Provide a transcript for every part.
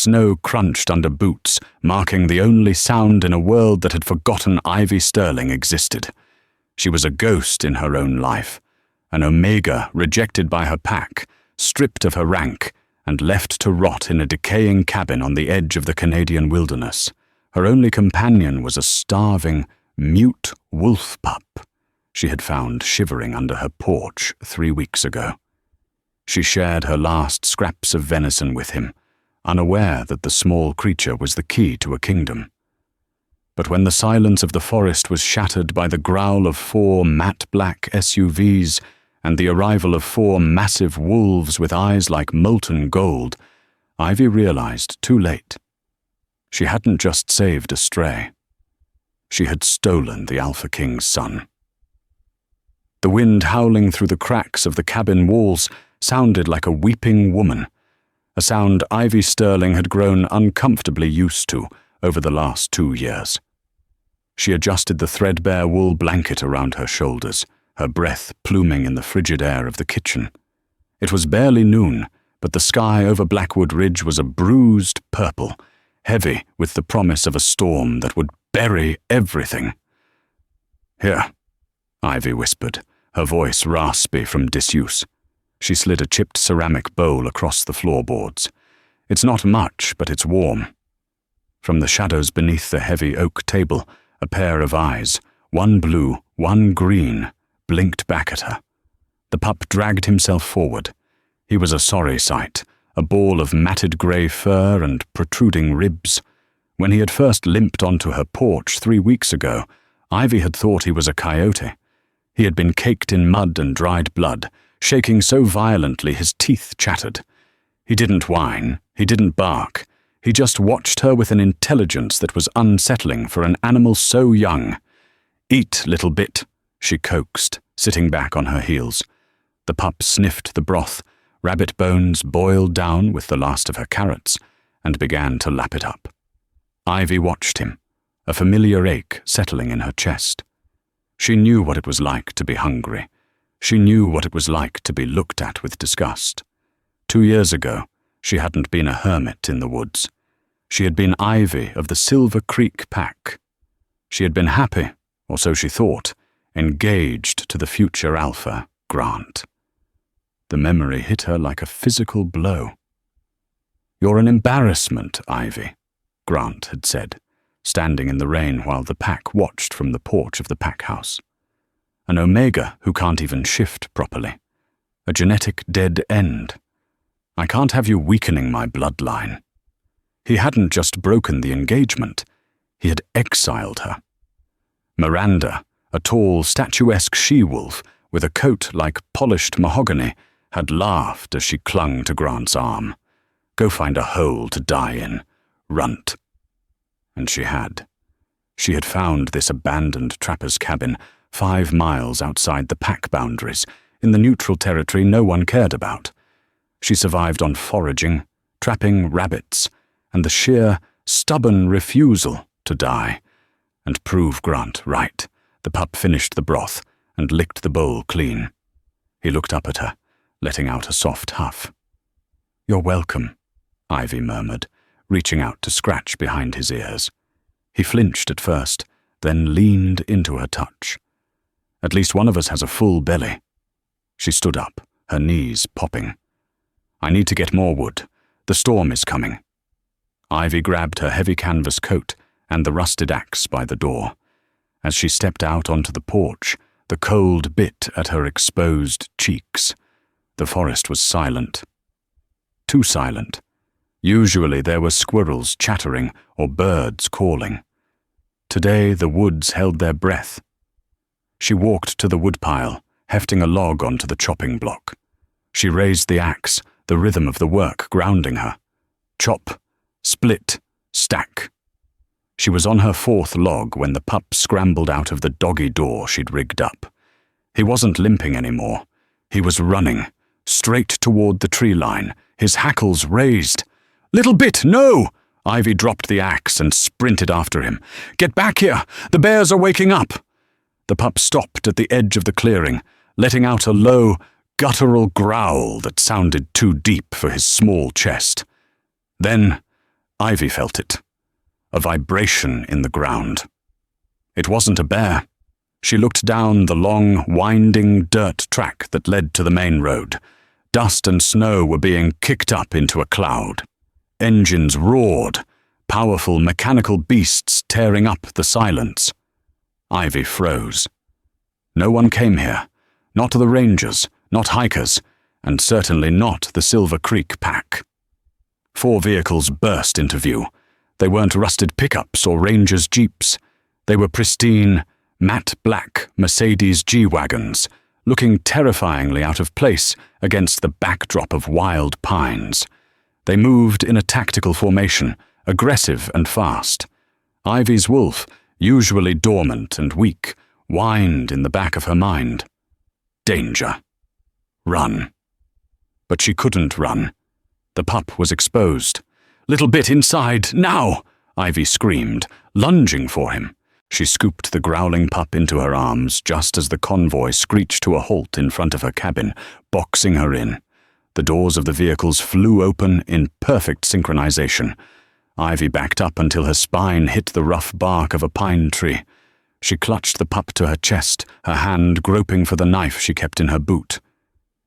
Snow crunched under boots, marking the only sound in a world that had forgotten Ivy Sterling existed. She was a ghost in her own life, an omega rejected by her pack, stripped of her rank, and left to rot in a decaying cabin on the edge of the Canadian wilderness. Her only companion was a starving, mute wolf pup she had found shivering under her porch 3 weeks ago. She shared her last scraps of venison with him, unaware that the small creature was the key to a kingdom. But when the silence of the forest was shattered by the growl of 4 matte black SUVs and the arrival of 4 massive wolves with eyes like molten gold, Ivy realized too late. She hadn't just saved a stray. She had stolen the Alpha King's son. The wind howling through the cracks of the cabin walls sounded like a weeping woman, a sound Ivy Sterling had grown uncomfortably used to over the last 2 years. She adjusted the threadbare wool blanket around her shoulders, her breath pluming in the frigid air of the kitchen. It was barely noon, but the sky over Blackwood Ridge was a bruised purple, heavy with the promise of a storm that would bury everything. "Here," Ivy whispered, her voice raspy from disuse. She slid a chipped ceramic bowl across the floorboards. "It's not much, but it's warm." From the shadows beneath the heavy oak table, a pair of eyes, one blue, one green, blinked back at her. The pup dragged himself forward. He was a sorry sight, a ball of matted grey fur and protruding ribs. When he had first limped onto her porch 3 weeks ago, Ivy had thought he was a coyote. He had been caked in mud and dried blood, shaking so violently his teeth chattered. He didn't whine, he didn't bark. He just watched her with an intelligence that was unsettling for an animal so young. "Eat, little bit," she coaxed, sitting back on her heels. The pup sniffed the broth, rabbit bones boiled down with the last of her carrots, and began to lap it up. Ivy watched him, a familiar ache settling in her chest. She knew what it was like to be hungry. She knew what it was like to be looked at with disgust. 2 years ago, she hadn't been a hermit in the woods. She had been Ivy of the Silver Creek pack. She had been happy, or so she thought, engaged to the future alpha, Grant. The memory hit her like a physical blow. "You're an embarrassment, Ivy," Grant had said, standing in the rain while the pack watched from the porch of the pack house. "An omega who can't even shift properly. A genetic dead end. I can't have you weakening my bloodline." He hadn't just broken the engagement, he had exiled her. Miranda, a tall, statuesque she-wolf with a coat like polished mahogany, had laughed as she clung to Grant's arm. "Go find a hole to die in, runt." And she had. She had found this abandoned trapper's cabin 5 miles outside the pack boundaries, in the neutral territory no one cared about. She survived on foraging, trapping rabbits, and the sheer, stubborn refusal to die. And prove Grant right, the pup finished the broth and licked the bowl clean. He looked up at her, letting out a soft huff. "You're welcome," Ivy murmured, reaching out to scratch behind his ears. He flinched at first, then leaned into her touch. "At least one of us has a full belly." She stood up, her knees popping. "I need to get more wood. The storm is coming." Ivy grabbed her heavy canvas coat and the rusted axe by the door. As she stepped out onto the porch, the cold bit at her exposed cheeks. The forest was silent. Too silent. Usually there were squirrels chattering or birds calling. Today the woods held their breath. She walked to the woodpile, hefting a log onto the chopping block. She raised the axe, the rhythm of the work grounding her. Chop, split, stack. She was on her 4th log when the pup scrambled out of the doggy door she'd rigged up. He wasn't limping anymore. He was running, straight toward the tree line, his hackles raised. "Little bit, no!" Ivy dropped the axe and sprinted after him. "Get back here! The bears are waking up!" The pup stopped at the edge of the clearing, letting out a low, guttural growl that sounded too deep for his small chest. Then, Ivy felt it. A vibration in the ground. It wasn't a bear. She looked down the long, winding dirt track that led to the main road. Dust and snow were being kicked up into a cloud. Engines roared, powerful mechanical beasts tearing up the silence. Ivy froze. No one came here. Not the rangers, not hikers, and certainly not the Silver Creek pack. 4 vehicles burst into view. They weren't rusted pickups or rangers' jeeps. They were pristine, matte black Mercedes G-Wagons, looking terrifyingly out of place against the backdrop of wild pines. They moved in a tactical formation, aggressive and fast. Ivy's wolf, usually dormant and weak, whined in the back of her mind. Danger. Run. But she couldn't run. The pup was exposed. "Little bit inside, now!" Ivy screamed, lunging for him. She scooped the growling pup into her arms just as the convoy screeched to a halt in front of her cabin, boxing her in. The doors of the vehicles flew open in perfect synchronization. Ivy backed up until her spine hit the rough bark of a pine tree. She clutched the pup to her chest, her hand groping for the knife she kept in her boot.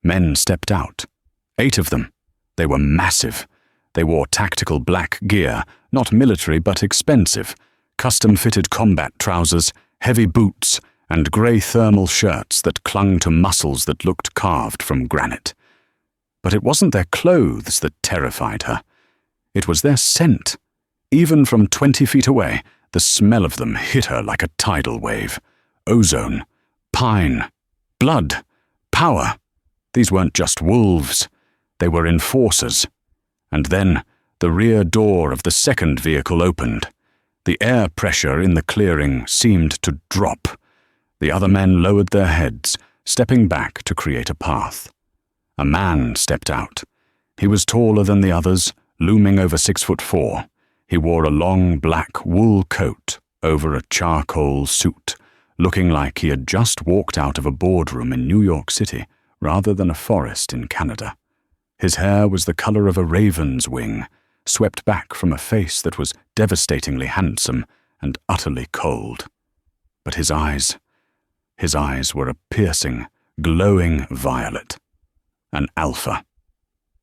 Men stepped out. 8 of them. They were massive. They wore tactical black gear, not military but expensive. Custom-fitted combat trousers, heavy boots, and grey thermal shirts that clung to muscles that looked carved from granite. But it wasn't their clothes that terrified her. It was their scent. Even from 20 feet away, the smell of them hit her like a tidal wave. Ozone, pine, blood, power. These weren't just wolves. They were enforcers. And then the rear door of the second vehicle opened. The air pressure in the clearing seemed to drop. The other men lowered their heads, stepping back to create a path. A man stepped out. He was taller than the others, looming over 6'4". He wore a long black wool coat over a charcoal suit, looking like he had just walked out of a boardroom in New York City rather than a forest in Canada. His hair was the color of a raven's wing, swept back from a face that was devastatingly handsome and utterly cold. But his eyes were a piercing, glowing violet. An alpha.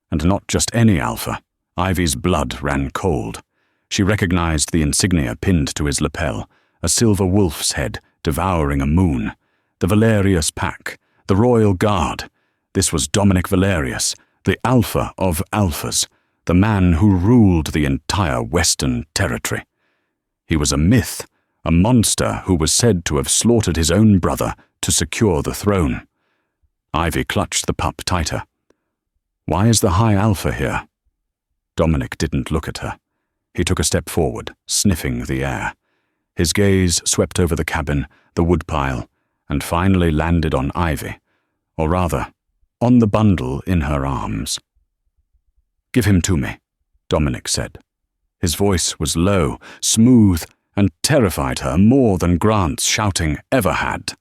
And not just any alpha. Ivy's blood ran cold. She recognized the insignia pinned to his lapel, a silver wolf's head devouring a moon. The Valerius pack, the Royal Guard. This was Dominic Valerius, the alpha of alphas, the man who ruled the entire Western Territory. He was a myth, a monster who was said to have slaughtered his own brother to secure the throne. Ivy clutched the pup tighter. "Why is the High Alpha here?" Dominic didn't look at her. He took a step forward, sniffing the air. His gaze swept over the cabin, the woodpile, and finally landed on Ivy, or rather, on the bundle in her arms. "Give him to me," Dominic said. His voice was low, smooth, and terrified her more than Grant's shouting ever had.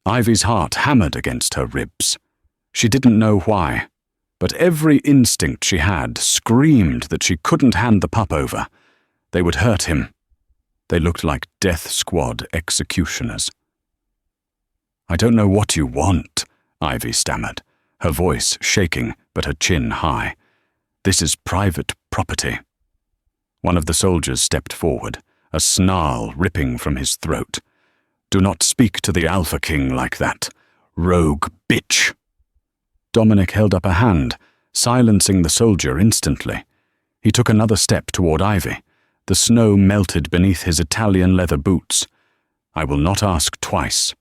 Ivy's heart hammered against her ribs. She didn't know why, but every instinct she had screamed that she couldn't hand the pup over. They would hurt him. They looked like death squad executioners. "I don't know what you want," Ivy stammered, her voice shaking but her chin high. "This is private property." One of the soldiers stepped forward, a snarl ripping from his throat. "Do not speak to the Alpha King like that, rogue bitch." Dominic held up a hand, silencing the soldier instantly. He took another step toward Ivy. The snow melted beneath his Italian leather boots. "I will not ask twice,"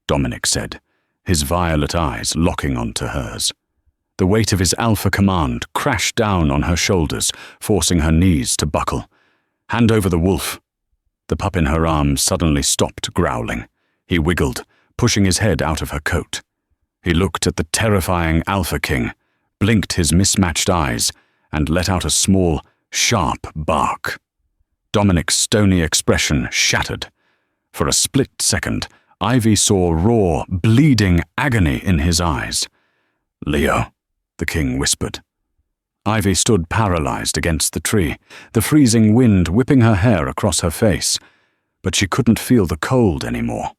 Dominic said, his violet eyes locking onto hers. The weight of his alpha command crashed down on her shoulders, forcing her knees to buckle. "Hand over the wolf." The pup in her arms suddenly stopped growling. He wiggled, pushing his head out of her coat. He looked at the terrifying Alpha King, blinked his mismatched eyes, and let out a small, sharp bark. Dominic's stony expression shattered. For a split second, Ivy saw raw, bleeding agony in his eyes. "Leo," the king whispered. Ivy stood paralyzed against the tree, the freezing wind whipping her hair across her face, but she couldn't feel the cold anymore.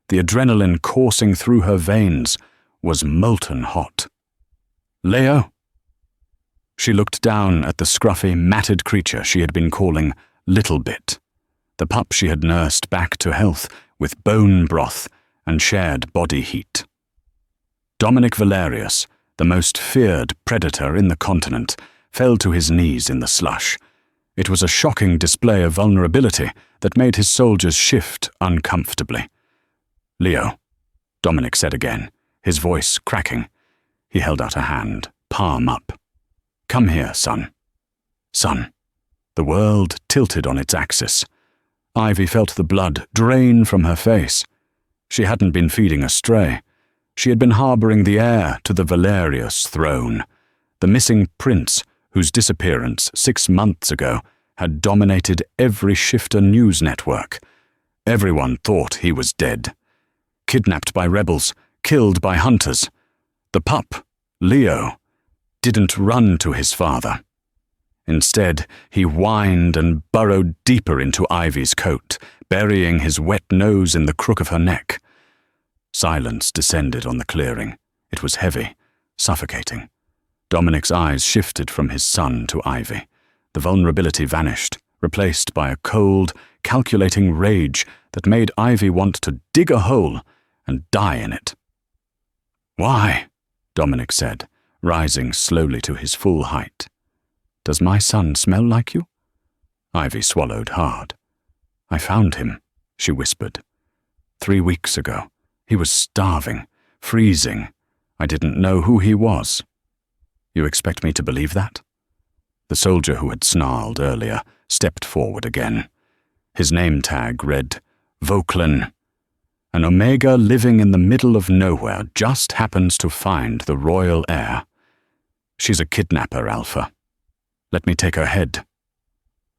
The adrenaline coursing through her veins was molten hot. "Leo?" She looked down at the scruffy, matted creature she had been calling Little Bit, the pup she had nursed back to health with bone broth and shared body heat. Dominic Valerius, the most feared predator in the continent, fell to his knees in the slush. It was a shocking display of vulnerability that made his soldiers shift uncomfortably. "Leo," Dominic said again, his voice cracking. He held out a hand, palm up. "Come here, son." Son. The world tilted on its axis. Ivy felt the blood drain from her face. She hadn't been feeding a stray. She had been harboring the heir to the Valerius throne, the missing prince whose disappearance 6 months ago had dominated every shifter news network. Everyone thought he was dead. Kidnapped by rebels, killed by hunters. The pup, Leo, didn't run to his father. Instead, he whined and burrowed deeper into Ivy's coat, burying his wet nose in the crook of her neck. Silence descended on the clearing. It was heavy, suffocating. Dominic's eyes shifted from his son to Ivy. The vulnerability vanished, replaced by a cold, calculating rage that made Ivy want to dig a hole and die in it. "Why?" Dominic said, rising slowly to his full height. "Does my son smell like you?" Ivy swallowed hard. "I found him," she whispered. 3 weeks ago. He was starving, freezing. I didn't know who he was." "You expect me to believe that?" The soldier who had snarled earlier stepped forward again. His name tag read, "Voclin." An Omega living in the middle of nowhere just happens to find the royal heir. "She's a kidnapper, Alpha. Let me take her head."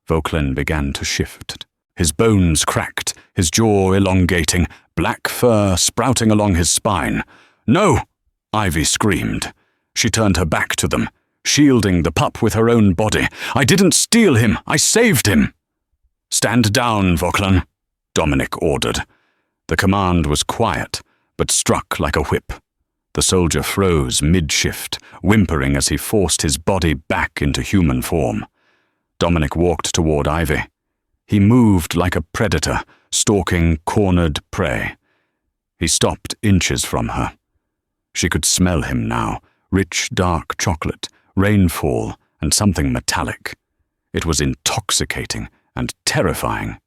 Voclin began to shift. His bones cracked, his jaw elongating, black fur sprouting along his spine. "No!" Ivy screamed. She turned her back to them, shielding the pup with her own body. "I didn't steal him! I saved him!" "Stand down, Voclin," Dominic ordered. The command was quiet, but struck like a whip. The soldier froze mid-shift, whimpering as he forced his body back into human form. Dominic walked toward Ivy. He moved like a predator, stalking cornered prey. He stopped inches from her. She could smell him now, rich dark chocolate, rainfall, and something metallic. It was intoxicating and terrifying.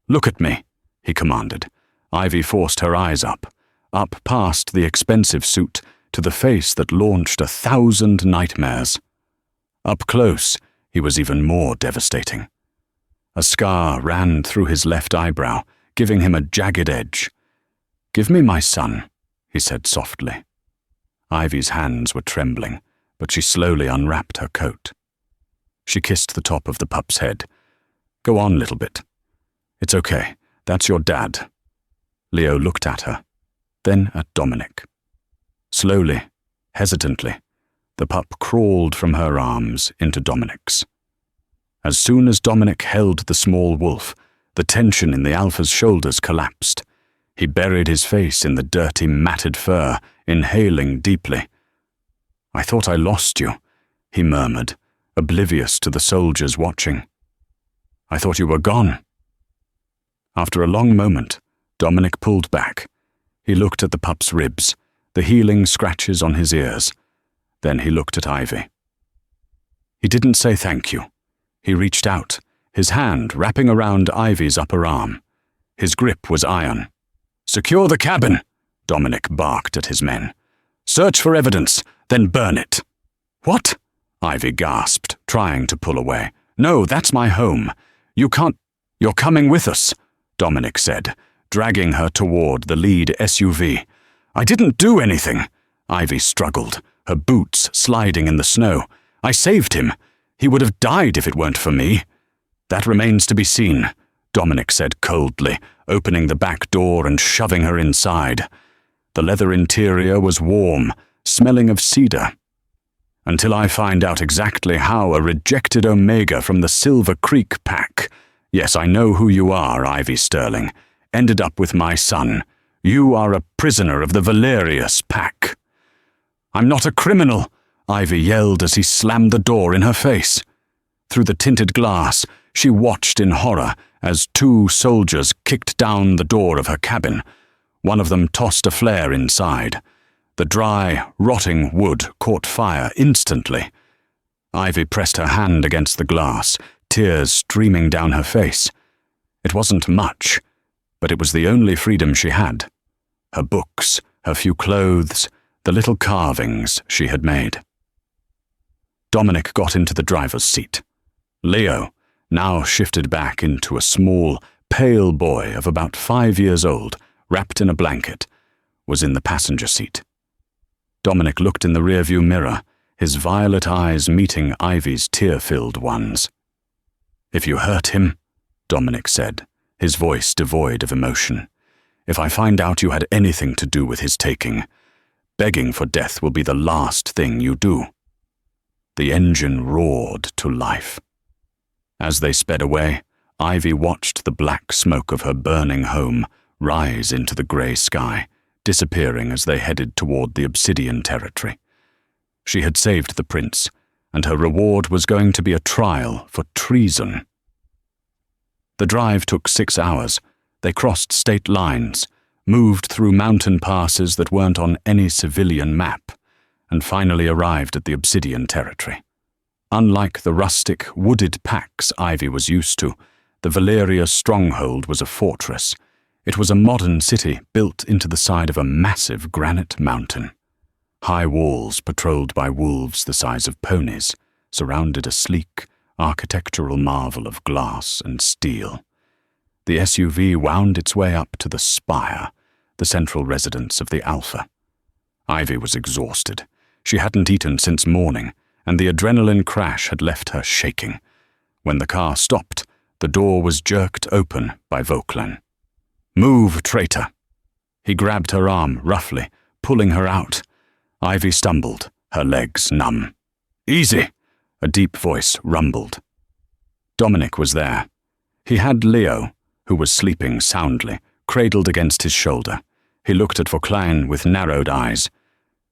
"Look at me," he commanded. Ivy forced her eyes up past the expensive suit to the face that launched 1,000 nightmares. Up close, he was even more devastating. A scar ran through his left eyebrow, giving him a jagged edge. "Give me my son," he said softly. Ivy's hands were trembling, but she slowly unwrapped her coat. She kissed the top of the pup's head. "Go on, little bit. It's okay. That's your dad." Leo looked at her, then at Dominic. Slowly, hesitantly, the pup crawled from her arms into Dominic's. As soon as Dominic held the small wolf, the tension in the Alpha's shoulders collapsed. He buried his face in the dirty, matted fur, inhaling deeply. "I thought I lost you," he murmured, oblivious to the soldiers watching. "I thought you were gone." After a long moment, Dominic pulled back. He looked at the pup's ribs, the healing scratches on his ears. Then he looked at Ivy. He didn't say thank you. He reached out, his hand wrapping around Ivy's upper arm. His grip was iron. "Secure the cabin," Dominic barked at his men. "Search for evidence, then burn it." "What?" Ivy gasped, trying to pull away. "No, that's my home. You can't—" "You're coming with us," Dominic said, dragging her toward the lead SUV. "I didn't do anything," Ivy struggled, her boots sliding in the snow. "I saved him. He would have died if it weren't for me." "That remains to be seen," Dominic said coldly, opening the back door and shoving her inside. The leather interior was warm, smelling of cedar. Until I find out exactly how a rejected Omega from the Silver Creek pack, yes, I know who you are, Ivy Sterling, ended up with my son. You are a prisoner of the Valerius pack." "I'm not a criminal," Ivy yelled as he slammed the door in her face. Through the tinted glass, she watched in horror as 2 soldiers kicked down the door of her cabin. One of them tossed a flare inside. The dry, rotting wood caught fire instantly. Ivy pressed her hand against the glass, tears streaming down her face. It wasn't much, but it was the only freedom she had. Her books, her few clothes, the little carvings she had made. Dominic got into the driver's seat. Leo, now shifted back into a small, pale boy of about 5 years old, wrapped in a blanket, was in the passenger seat. Dominic looked in the rearview mirror, his violet eyes meeting Ivy's tear-filled ones. "If you hurt him," Dominic said, his voice devoid of emotion, "if I find out you had anything to do with his taking, begging for death will be the last thing you do." The engine roared to life. As they sped away, Ivy watched the black smoke of her burning home rise into the grey sky, disappearing as they headed toward the Obsidian territory. She had saved the prince, and her reward was going to be a trial for treason. The drive took 6 hours. They crossed state lines, moved through mountain passes that weren't on any civilian map, and finally arrived at the Obsidian territory. Unlike the rustic, wooded packs Ivy was used to, the Valeria stronghold was a fortress. It was a modern city built into the side of a massive granite mountain. High walls patrolled by wolves the size of ponies surrounded a sleek, architectural marvel of glass and steel. The SUV wound its way up to the Spire, the central residence of the Alpha. Ivy was exhausted. She hadn't eaten since morning, and the adrenaline crash had left her shaking. When the car stopped, the door was jerked open by Vauclin. "Move, traitor!" He grabbed her arm roughly, pulling her out. Ivy stumbled, her legs numb. "Easy!" a deep voice rumbled. Dominic was there. He had Leo, who was sleeping soundly, cradled against his shoulder. He looked at Vauclin with narrowed eyes.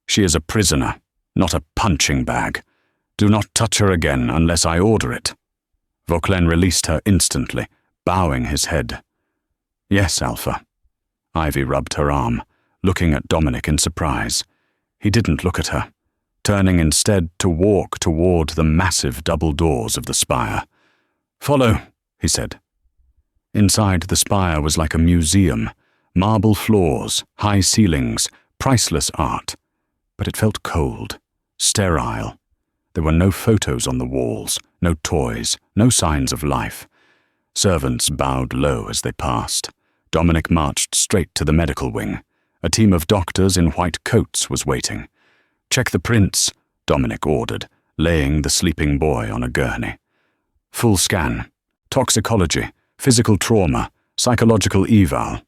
"She is a prisoner, not a punching bag. Do not touch her again unless I order it." Vauclin released her instantly, bowing his head. "Yes, Alpha." Ivy rubbed her arm, looking at Dominic in surprise. He didn't look at her, turning instead to walk toward the massive double doors of the spire. "Follow," he said. Inside the spire was like a museum, marble floors, high ceilings, priceless art. But it felt cold, sterile. There were no photos on the walls, no toys, no signs of life. Servants bowed low as they passed. Dominic marched straight to the medical wing. A team of doctors in white coats was waiting. "Check the prints," Dominic ordered, laying the sleeping boy on a gurney. "Full scan. Toxicology, physical trauma, psychological eval."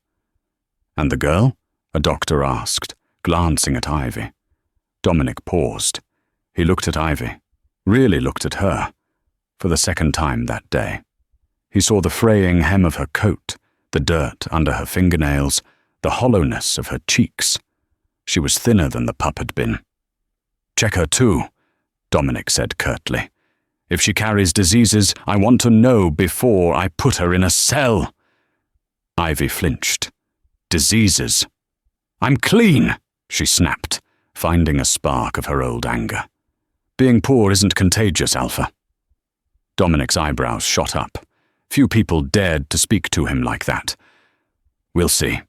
"And the girl?" a doctor asked, glancing at Ivy. Dominic paused. He looked at Ivy, really looked at her, for the second time that day. He saw the fraying hem of her coat, the dirt under her fingernails, the hollowness of her cheeks. She was thinner than the pup had been. "Check her too," Dominic said curtly. "If she carries diseases, I want to know before I put her in a cell." Ivy flinched. "Diseases?" "I'm clean," she snapped, finding a spark of her old anger. "Being poor isn't contagious, Alpha." Dominic's eyebrows shot up. Few people dared to speak to him like that. "We'll see."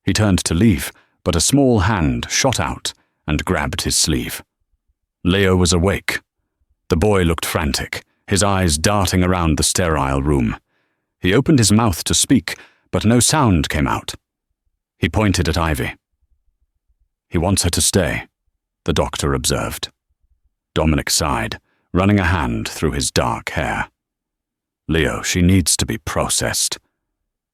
He turned to leave, but a small hand shot out and grabbed his sleeve. Leo was awake. The boy looked frantic, his eyes darting around the sterile room. He opened his mouth to speak, but no sound came out. He pointed at Ivy. "He wants her to stay," the doctor observed. Dominic sighed, running a hand through his dark hair. "Leo, she needs to be processed."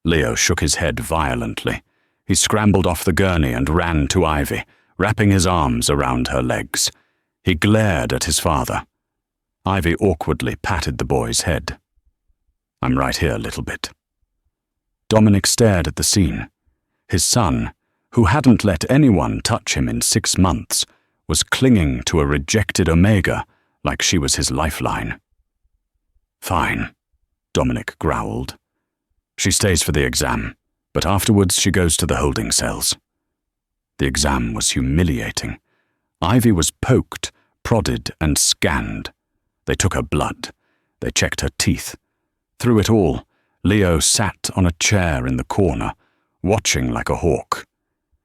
Leo shook his head violently. He scrambled off the gurney and ran to Ivy, wrapping his arms around her legs. He glared at his father. Ivy awkwardly patted the boy's head. "I'm right here, little bit." Dominic stared at the scene. His son, who hadn't let anyone touch him in 6 months, was clinging to a rejected Omega like she was his lifeline. "Fine," Dominic growled. "She stays for the exam, but afterwards she goes to the holding cells." The exam was humiliating. Ivy was poked, prodded, and scanned. They took her blood. They checked her teeth. Through it all, Leo sat on a chair in the corner, watching like a hawk.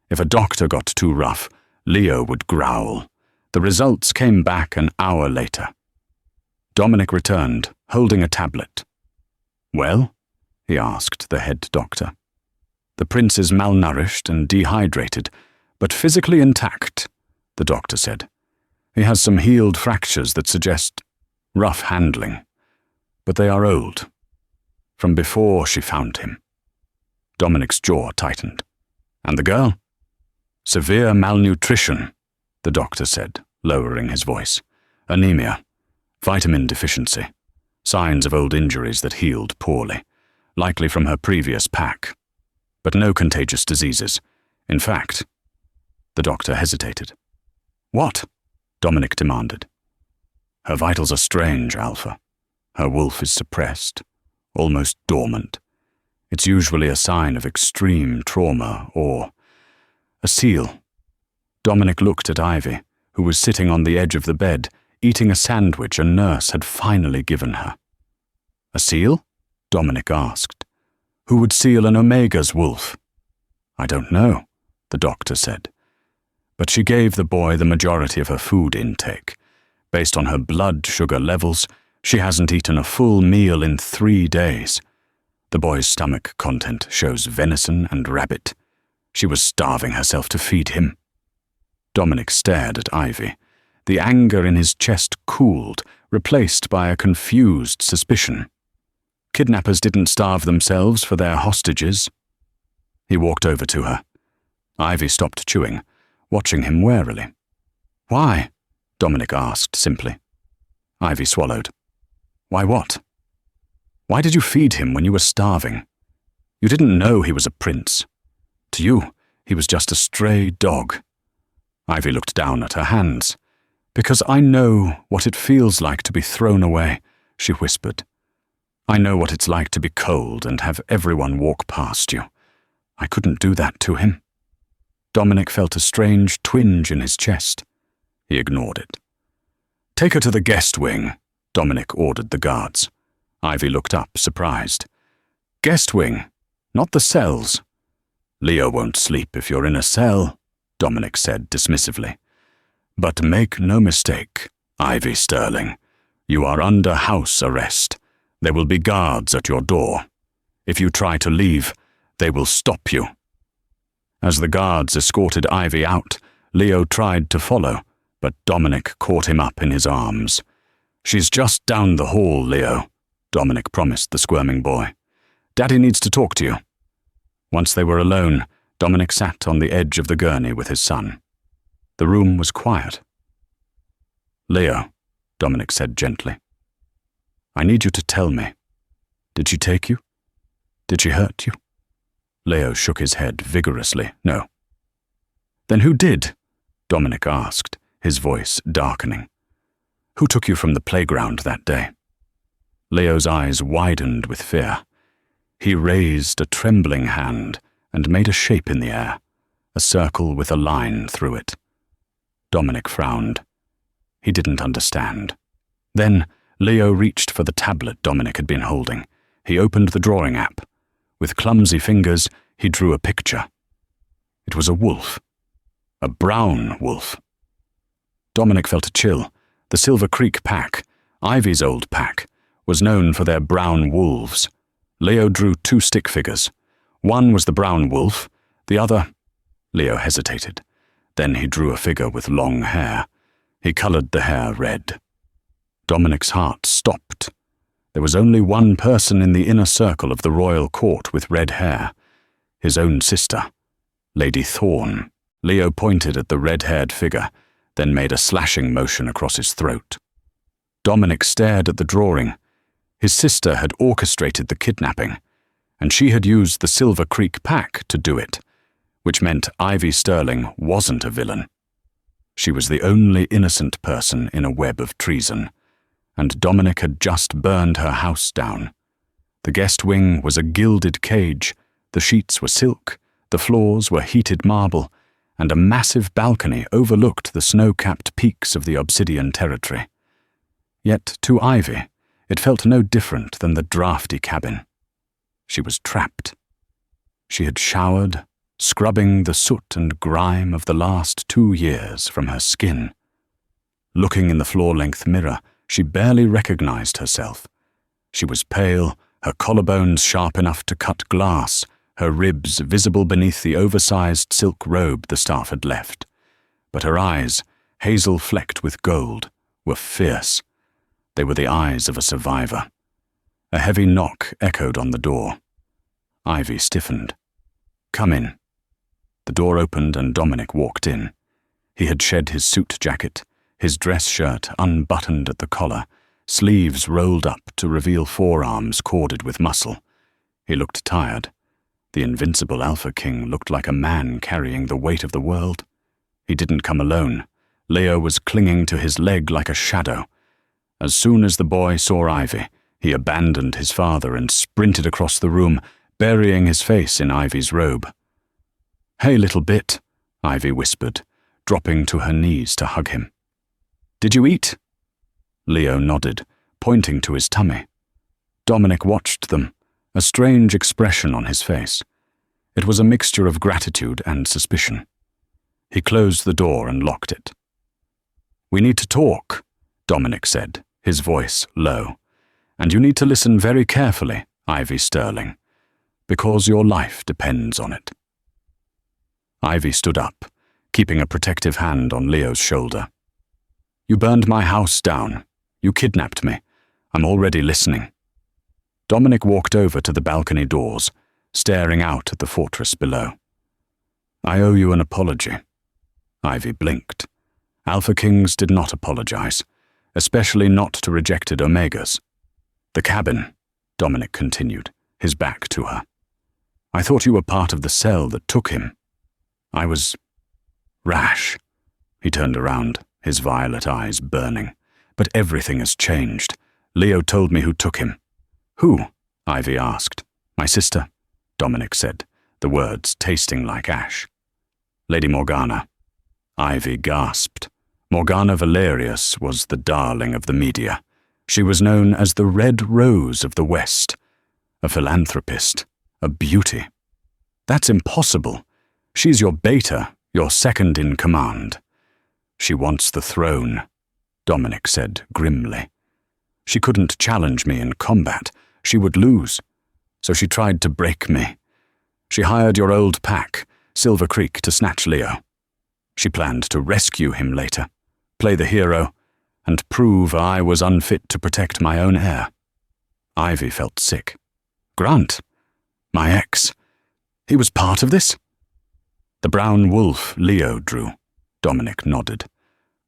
If a doctor got too rough, Leo would growl. The results came back an hour later. Dominic returned, holding a tablet. "Well?" he asked the head doctor. "The prince is malnourished and dehydrated, but physically intact," the doctor said. "He has some healed fractures that suggest rough handling, but they are old, from before she found him." Dominic's jaw tightened. "And the girl?" "Severe malnutrition," the doctor said, lowering his voice. "Anemia, vitamin deficiency, signs of old injuries that healed poorly, likely from her previous pack, but no contagious diseases. In fact..." The doctor hesitated. "What?" Dominic demanded. "Her vitals are strange, Alpha. Her wolf is suppressed, almost dormant. It's usually a sign of extreme trauma or a seal." Dominic looked at Ivy, who was sitting on the edge of the bed, eating a sandwich a nurse had finally given her. "A seal?" Dominic asked. "Who would seal an Omega's wolf?" "I don't know," the doctor said. "But she gave the boy the majority of her food intake. Based on her blood sugar levels, she hasn't eaten a full meal in 3 days. The boy's stomach content shows venison and rabbit. She was starving herself to feed him." Dominic stared at Ivy. The anger in his chest cooled, replaced by a confused suspicion. Kidnappers didn't starve themselves for their hostages. He walked over to her. Ivy stopped chewing, watching him warily. "Why?" Dominic asked simply. Ivy swallowed. "Why what?" "Why did you feed him when you were starving? You didn't know he was a prince. To you, he was just a stray dog." Ivy looked down at her hands. "Because I know what it feels like to be thrown away," she whispered. "I know what it's like to be cold and have everyone walk past you. I couldn't do that to him." Dominic felt a strange twinge in his chest. He ignored it. "Take her to the guest wing," Dominic ordered the guards. Ivy looked up, surprised. "Guest wing, not the cells." "Leo won't sleep if you're in a cell," Dominic said dismissively. "But make no mistake, Ivy Sterling. You are under house arrest. There will be guards at your door. If you try to leave, they will stop you." As the guards escorted Ivy out, Leo tried to follow, but Dominic caught him up in his arms. "She's just down the hall, Leo," Dominic promised the squirming boy. "Daddy needs to talk to you." Once they were alone, Dominic sat on the edge of the gurney with his son. The room was quiet. "Leo," Dominic said gently, "I need you to tell me. Did she take you? Did she hurt you?" Leo shook his head vigorously. "No." "Then who did?" Dominic asked, his voice darkening. "Who took you from the playground that day?" Leo's eyes widened with fear. He raised a trembling hand and made a shape in the air, a circle with a line through it. Dominic frowned. He didn't understand. Then Leo reached for the tablet Dominic had been holding. He opened the drawing app. With clumsy fingers, he drew a picture. It was a wolf. A brown wolf. Dominic felt a chill. The Silver Creek pack, Ivy's old pack, was known for their brown wolves. Leo drew 2 stick figures. One was the brown wolf, the other... Leo hesitated. Then he drew a figure with long hair. He colored the hair red. Dominic's heart stopped. There was only one person in the inner circle of the royal court with red hair. His own sister, Lady Thorne. Leo pointed at the red-haired figure. then made a slashing motion across his throat. Dominic stared at the drawing. His sister had orchestrated the kidnapping, and she had used the Silver Creek pack to do it, which meant Ivy Sterling wasn't a villain. She was the only innocent person in a web of treason, and Dominic had just burned her house down. The guest wing was a gilded cage, the sheets were silk, the floors were heated marble, and a massive balcony overlooked the snow-capped peaks of the Obsidian Territory. Yet to Ivy, it felt no different than the drafty cabin. She was trapped. She had showered, scrubbing the soot and grime of the last 2 years from her skin. Looking in the floor-length mirror, she barely recognized herself. She was pale, her collarbones sharp enough to cut glass, her ribs visible beneath the oversized silk robe the staff had left. But her eyes, hazel-flecked with gold, were fierce. They were the eyes of a survivor. A heavy knock echoed on the door. Ivy stiffened. "Come in." The door opened and Dominic walked in. He had shed his suit jacket, his dress shirt unbuttoned at the collar, sleeves rolled up to reveal forearms corded with muscle. He looked tired. The invincible Alpha King looked like a man carrying the weight of the world. He didn't come alone. Leo was clinging to his leg like a shadow. As soon as the boy saw Ivy, he abandoned his father and sprinted across the room, burying his face in Ivy's robe. "Hey, little bit," Ivy whispered, dropping to her knees to hug him. "Did you eat?" Leo nodded, pointing to his tummy. Dominic watched them, a strange expression on his face. It was a mixture of gratitude and suspicion. He closed the door and locked it. "We need to talk," Dominic said, his voice low. "And you need to listen very carefully, Ivy Sterling, because your life depends on it." Ivy stood up, keeping a protective hand on Leo's shoulder. "You burned my house down. You kidnapped me. I'm already listening." Dominic walked over to the balcony doors, staring out at the fortress below. "I owe you an apology." Ivy blinked. Alpha Kings did not apologize, especially not to rejected Omegas. "The cabin," Dominic continued, his back to her. "I thought you were part of the cell that took him. I was rash." He turned around, his violet eyes burning. "But everything has changed. Leo told me who took him." "Who?" Ivy asked. "My sister," Dominic said, the words tasting like ash. "Lady Morgana." Ivy gasped. Morgana Valerius was the darling of the media. She was known as the Red Rose of the West, a philanthropist, a beauty. "That's impossible. She's your beta, your second in command." "She wants the throne," Dominic said grimly. "She couldn't challenge me in combat. She would lose. So she tried to break me. She hired your old pack, Silver Creek, to snatch Leo. She planned to rescue him later, play the hero, and prove I was unfit to protect my own heir." Ivy felt sick. "Grant? My ex? He was part of this?" "The brown wolf Leo drew," Dominic nodded.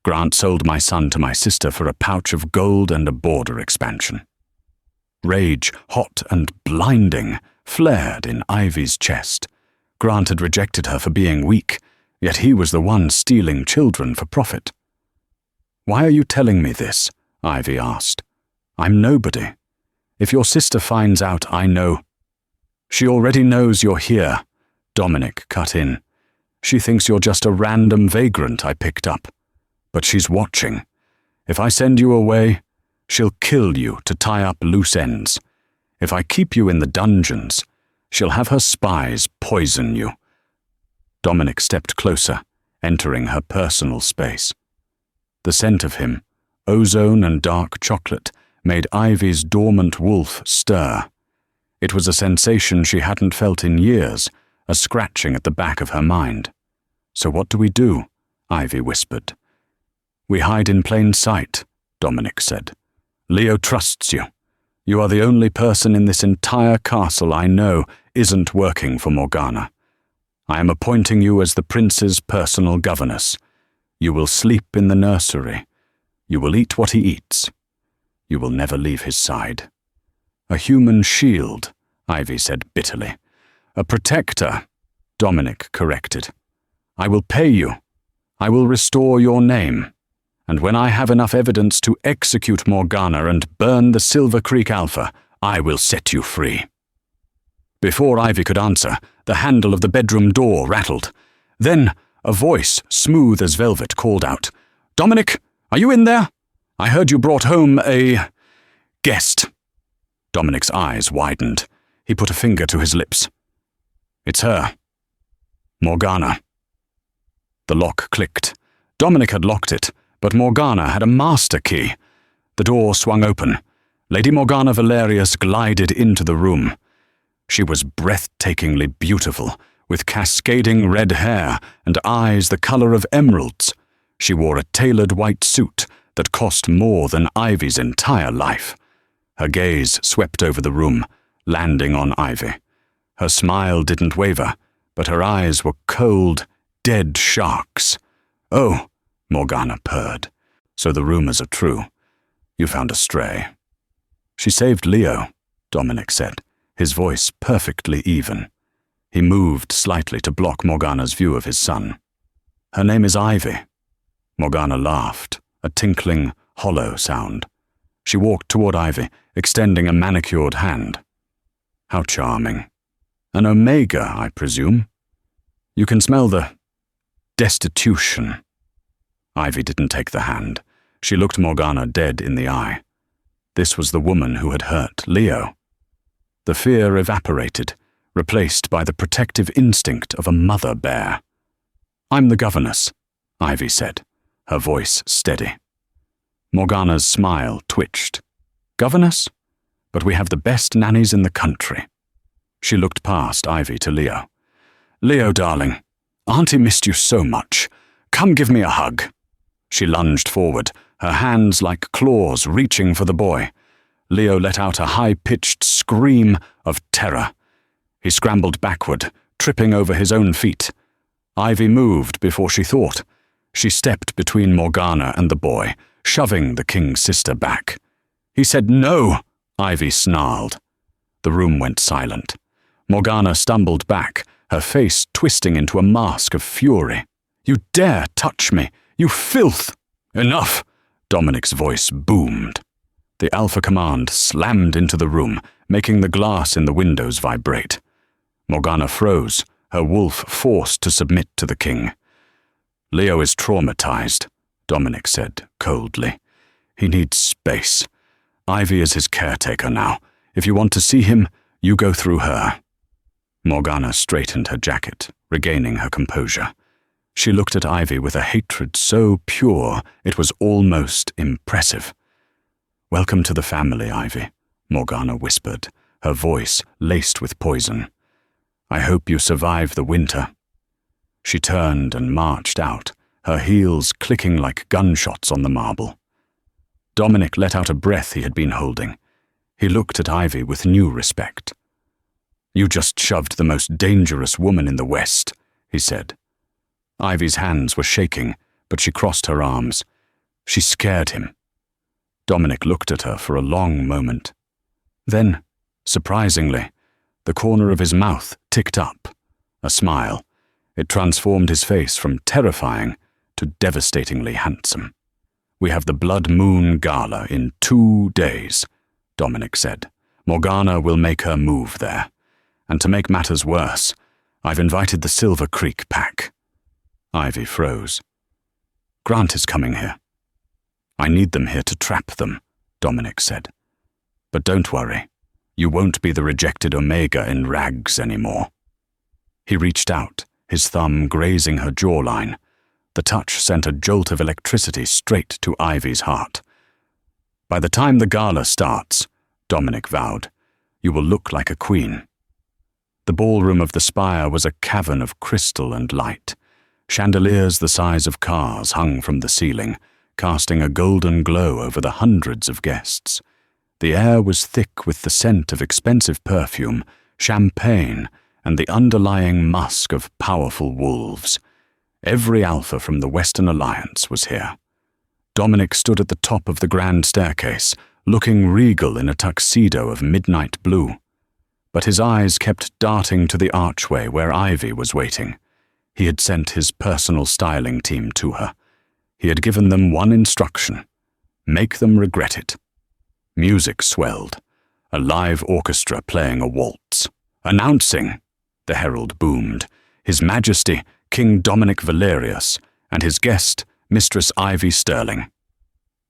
"Grant sold my son to my sister for a pouch of gold and a border expansion." Rage, hot and blinding, flared in Ivy's chest. Grant had rejected her for being weak, yet he was the one stealing children for profit. "Why are you telling me this?" Ivy asked. "I'm nobody. If your sister finds out I know—" "She already knows you're here," Dominic cut in. "She thinks you're just a random vagrant I picked up. But she's watching. If I send you away, she'll kill you to tie up loose ends. If I keep you in the dungeons, she'll have her spies poison you." Dominic stepped closer, entering her personal space. The scent of him, ozone and dark chocolate, made Ivy's dormant wolf stir. It was a sensation she hadn't felt in years, a scratching at the back of her mind. "So what do we do?" Ivy whispered. "We hide in plain sight," Dominic said. "Leo trusts you. You are the only person in this entire castle I know isn't working for Morgana. I am appointing you as the prince's personal governess. You will sleep in the nursery. You will eat what he eats. You will never leave his side. A human shield, Ivy said bitterly. A protector, Dominic corrected. I will pay you. I will restore your name. And when I have enough evidence to execute Morgana and burn the Silver Creek Alpha, I will set you free. Before Ivy could answer, the handle of the bedroom door rattled. Then a voice, smooth as velvet, called out, "Dominic, are you in there? I heard you brought home a guest." Dominic's eyes widened. He put a finger to his lips. "It's her. Morgana." The lock clicked. Dominic had locked it, but Morgana had a master key. The door swung open. Lady Morgana Valerius glided into the room. She was breathtakingly beautiful, with cascading red hair and eyes the color of emeralds. She wore a tailored white suit that cost more than Ivy's entire life. Her gaze swept over the room, landing on Ivy. Her smile didn't waver, but her eyes were cold, dead sharks. "Oh," Morgana purred. "So the rumors are true. You found a stray." "She saved Leo," Dominic said, his voice perfectly even. He moved slightly to block Morgana's view of his son. "Her name is Ivy." Morgana laughed, a tinkling, hollow sound. She walked toward Ivy, extending a manicured hand. "How charming. An Omega, I presume. You can smell the destitution." Ivy didn't take the hand. She looked Morgana dead in the eye. This was the woman who had hurt Leo. The fear evaporated, replaced by the protective instinct of a mother bear. "I'm the governess," Ivy said, her voice steady. Morgana's smile twitched. "Governess? But we have the best nannies in the country." She looked past Ivy to Leo. "Leo, darling, Auntie missed you so much. Come give me a hug." She lunged forward, her hands like claws reaching for the boy. Leo let out a high-pitched scream of terror. He scrambled backward, tripping over his own feet. Ivy moved before she thought. She stepped between Morgana and the boy, shoving the king's sister back. "He said no," Ivy snarled. The room went silent. Morgana stumbled back, her face twisting into a mask of fury. "You dare touch me, you filth!" "Enough!" Dominic's voice boomed. The Alpha Command slammed into the room, making the glass in the windows vibrate. Morgana froze, her wolf forced to submit to the king. "Leo is traumatized," Dominic said coldly. "He needs space. Ivy is his caretaker now. If you want to see him, you go through her." Morgana straightened her jacket, regaining her composure. She looked at Ivy with a hatred so pure it was almost impressive. "Welcome to the family, Ivy," Morgana whispered, her voice laced with poison. "I hope you survive the winter." She turned and marched out, her heels clicking like gunshots on the marble. Dominic let out a breath he had been holding. He looked at Ivy with new respect. "You just shoved the most dangerous woman in the West," he said. Ivy's hands were shaking, but she crossed her arms. She scared him. Dominic looked at her for a long moment. Then, surprisingly, the corner of his mouth ticked up. A smile. It transformed his face from terrifying to devastatingly handsome. "We have the Blood Moon Gala in 2 days," Dominic said. "Morgana will make her move there. And to make matters worse, I've invited the Silver Creek pack." Ivy froze. "Grant is coming here." "I need them here to trap them," Dominic said. "But don't worry, you won't be the rejected Omega in rags anymore." He reached out, his thumb grazing her jawline. The touch sent a jolt of electricity straight to Ivy's heart. "By the time the gala starts," Dominic vowed, "you will look like a queen." The ballroom of the spire was a cavern of crystal and light. Chandeliers the size of cars hung from the ceiling, casting a golden glow over the hundreds of guests. The air was thick with the scent of expensive perfume, champagne, and the underlying musk of powerful wolves. Every alpha from the Western Alliance was here. Dominic stood at the top of the grand staircase, looking regal in a tuxedo of midnight blue. But his eyes kept darting to the archway where Ivy was waiting. He had sent his personal styling team to her. He had given them one instruction: make them regret it. Music swelled, a live orchestra playing a waltz. Announcing, the herald boomed, His Majesty, King Dominic Valerius, and his guest, Mistress Ivy Sterling.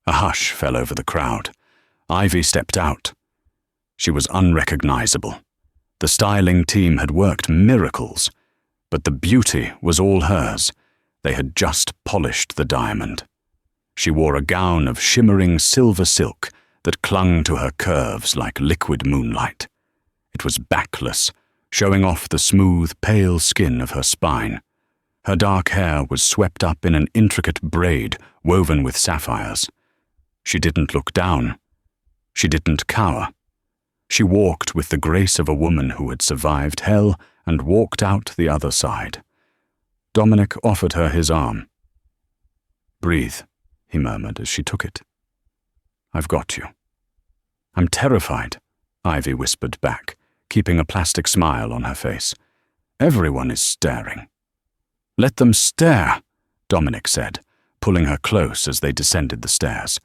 A hush fell over the crowd. Ivy stepped out. She was unrecognizable. The styling team had worked miracles, but the beauty was all hers. They had just polished the diamond. She wore a gown of shimmering silver silk that clung to her curves like liquid moonlight. It was backless, showing off the smooth, pale skin of her spine. Her dark hair was swept up in an intricate braid woven with sapphires. She didn't look down. She didn't cower. She walked with the grace of a woman who had survived hell and walked out the other side. Dominic offered her his arm. "Breathe," he murmured as she took it. "I've got you." "I'm terrified," Ivy whispered back, keeping a plastic smile on her face. "Everyone is staring." "Let them stare," Dominic said, pulling her close as they descended the stairs.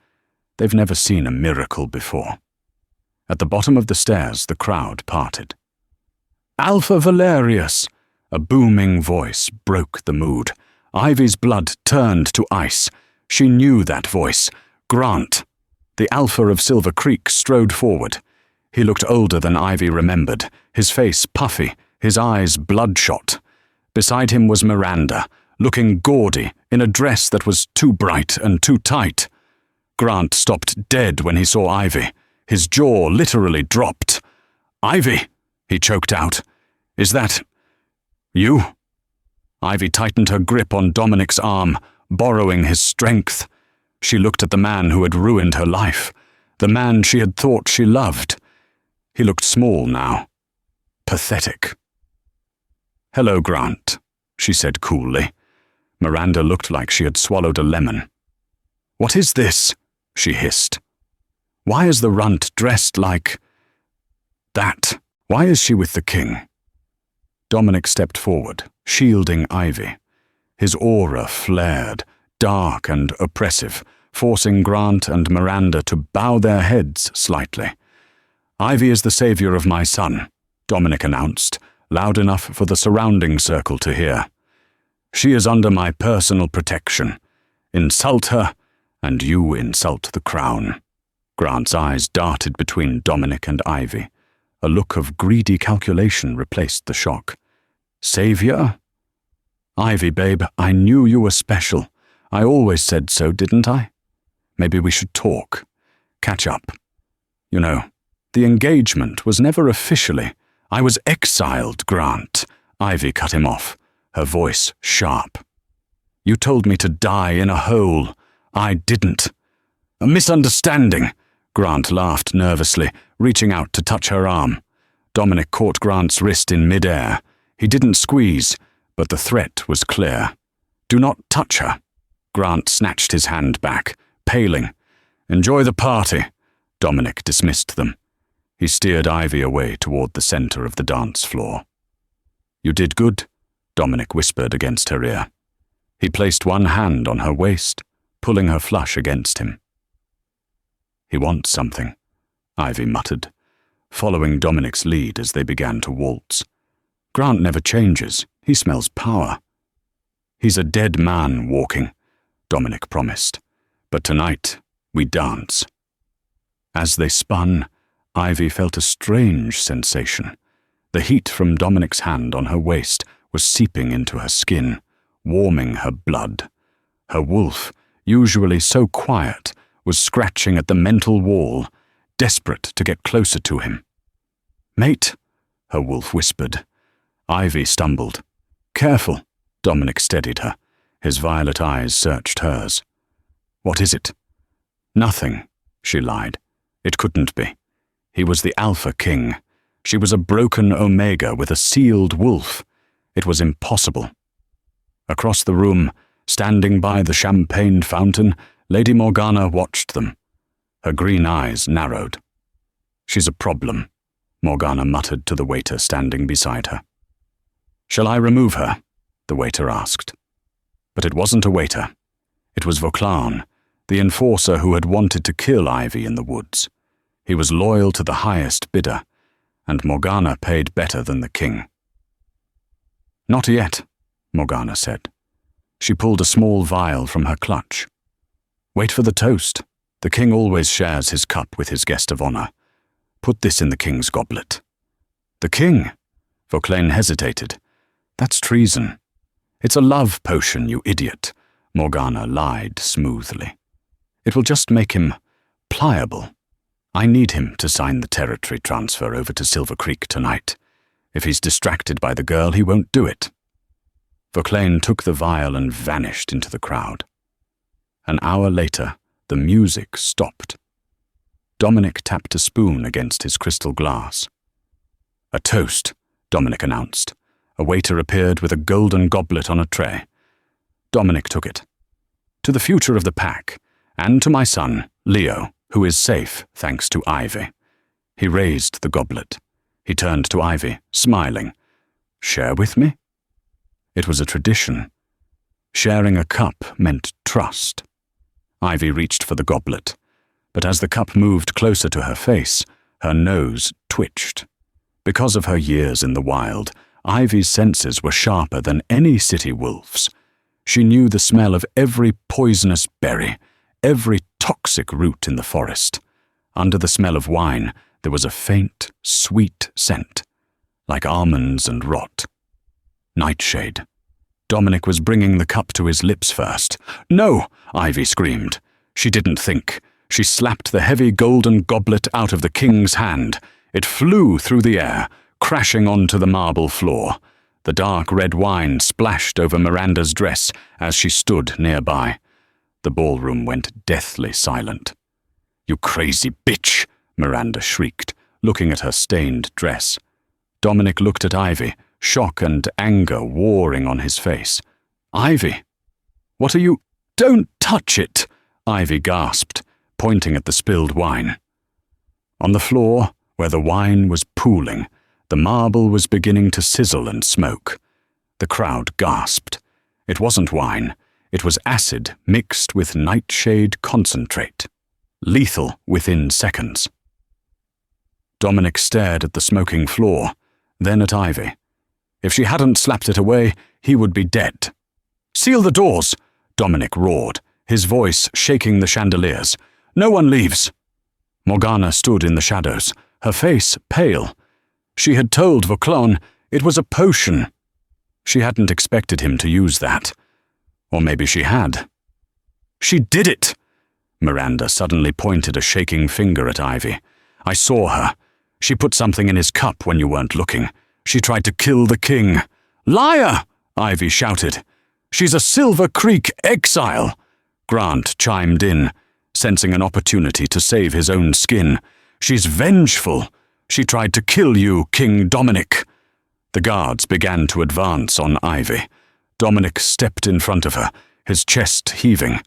They've never seen a miracle before. At the bottom of the stairs, the crowd parted. "Alpha Valerius!" A booming voice broke the mood. Ivy's blood turned to ice. She knew that voice. Grant. The Alpha of Silver Creek strode forward. He looked older than Ivy remembered, his face puffy, his eyes bloodshot. Beside him was Miranda, looking gaudy in a dress that was too bright and too tight. Grant stopped dead when he saw Ivy. His jaw literally dropped. "Ivy," he choked out. "Is that you?" Ivy tightened her grip on Dominic's arm, borrowing his strength. She looked at the man who had ruined her life, the man she had thought she loved. He looked small now, pathetic. "Hello, Grant," she said coolly. Miranda looked like she had swallowed a lemon. "What is this?" she hissed. "Why is the runt dressed like that? Why is she with the king?" Dominic stepped forward, shielding Ivy. His aura flared, dark and oppressive, forcing Grant and Miranda to bow their heads slightly. "Ivy is the savior of my son," Dominic announced, loud enough for the surrounding circle to hear. "She is under my personal protection. Insult her, and you insult the crown." Grant's eyes darted between Dominic and Ivy. A look of greedy calculation replaced the shock. "Savior?" "Ivy, babe, I knew you were special. I always said so, didn't I? Maybe we should talk. Catch up. You know, the engagement was never officially. I was exiled, Grant." Ivy cut him off, her voice sharp. "You told me to die in a hole. I didn't." "A misunderstanding." Grant laughed nervously, reaching out to touch her arm. Dominic caught Grant's wrist in midair. He didn't squeeze, but the threat was clear. "Do not touch her." Grant snatched his hand back, paling. "Enjoy the party." Dominic dismissed them. He steered Ivy away toward the center of the dance floor. "You did good," Dominic whispered against her ear. He placed one hand on her waist, pulling her flush against him. "He wants something," Ivy muttered, following Dominic's lead as they began to waltz. "Grant never changes. He smells power." "He's a dead man walking," Dominic promised. "But tonight, we dance." As they spun, Ivy felt a strange sensation. The heat from Dominic's hand on her waist was seeping into her skin, warming her blood. Her wolf, usually so quiet, was scratching at the mental wall, desperate to get closer to him. "Mate," her wolf whispered. Ivy stumbled. "Careful," Dominic steadied her. His violet eyes searched hers. "What is it?" "Nothing," she lied. It couldn't be. He was the Alpha King. She was a broken Omega with a sealed wolf. It was impossible. Across the room, standing by the champagne fountain, Lady Morgana watched them. Her green eyes narrowed. "She's a problem," Morgana muttered to the waiter standing beside her. "Shall I remove her?" the waiter asked. But it wasn't a waiter. It was Vauclain, the enforcer who had wanted to kill Ivy in the woods. He was loyal to the highest bidder, and Morgana paid better than the king. "Not yet," Morgana said. She pulled a small vial from her clutch. "Wait for the toast. The king always shares his cup with his guest of honor. Put this in the king's goblet." "The king?" Vauclain hesitated. "That's treason." "It's a love potion, you idiot," Morgana lied smoothly. "It will just make him pliable. I need him to sign the territory transfer over to Silver Creek tonight. If he's distracted by the girl, he won't do it." Vauclain took the vial and vanished into the crowd. An hour later, the music stopped. Dominic tapped a spoon against his crystal glass. "A toast," Dominic announced. A waiter appeared with a golden goblet on a tray. Dominic took it. "To the future of the pack, and to my son, Leo, who is safe thanks to Ivy." He raised the goblet. He turned to Ivy, smiling. "Share with me?" It was a tradition. Sharing a cup meant trust. Ivy reached for the goblet, but as the cup moved closer to her face, her nose twitched. Because of her years in the wild, Ivy's senses were sharper than any city wolf's. She knew the smell of every poisonous berry, every toxic root in the forest. Under the smell of wine, there was a faint, sweet scent, like almonds and rot. Nightshade. Dominic was bringing the cup to his lips first. "No!" Ivy screamed. She didn't think. She slapped the heavy golden goblet out of the king's hand. It flew through the air, crashing onto the marble floor. The dark red wine splashed over Miranda's dress as she stood nearby. The ballroom went deathly silent. "You crazy bitch!" Miranda shrieked, looking at her stained dress. Dominic looked at Ivy, shock and anger warring on his face. "Ivy! What are you—" "Don't touch it!" Ivy gasped, pointing at the spilled wine. On the floor, where the wine was pooling, the marble was beginning to sizzle and smoke. The crowd gasped. It wasn't wine. It was acid mixed with nightshade concentrate. Lethal within seconds. Dominic stared at the smoking floor, then at Ivy. If she hadn't slapped it away, he would be dead. "Seal the doors!" Dominic roared, his voice shaking the chandeliers. "No one leaves!" Morgana stood in the shadows, her face pale. She had told Vauclain it was a potion. She hadn't expected him to use that. Or maybe she had. "She did it!" Miranda suddenly pointed a shaking finger at Ivy. "I saw her. She put something in his cup when you weren't looking. She tried to kill the king." "Liar!" Ivy shouted. "She's a Silver Creek exile!" Grant chimed in, sensing an opportunity to save his own skin. "She's vengeful. She tried to kill you, King Dominic." The guards began to advance on Ivy. Dominic stepped in front of her, his chest heaving.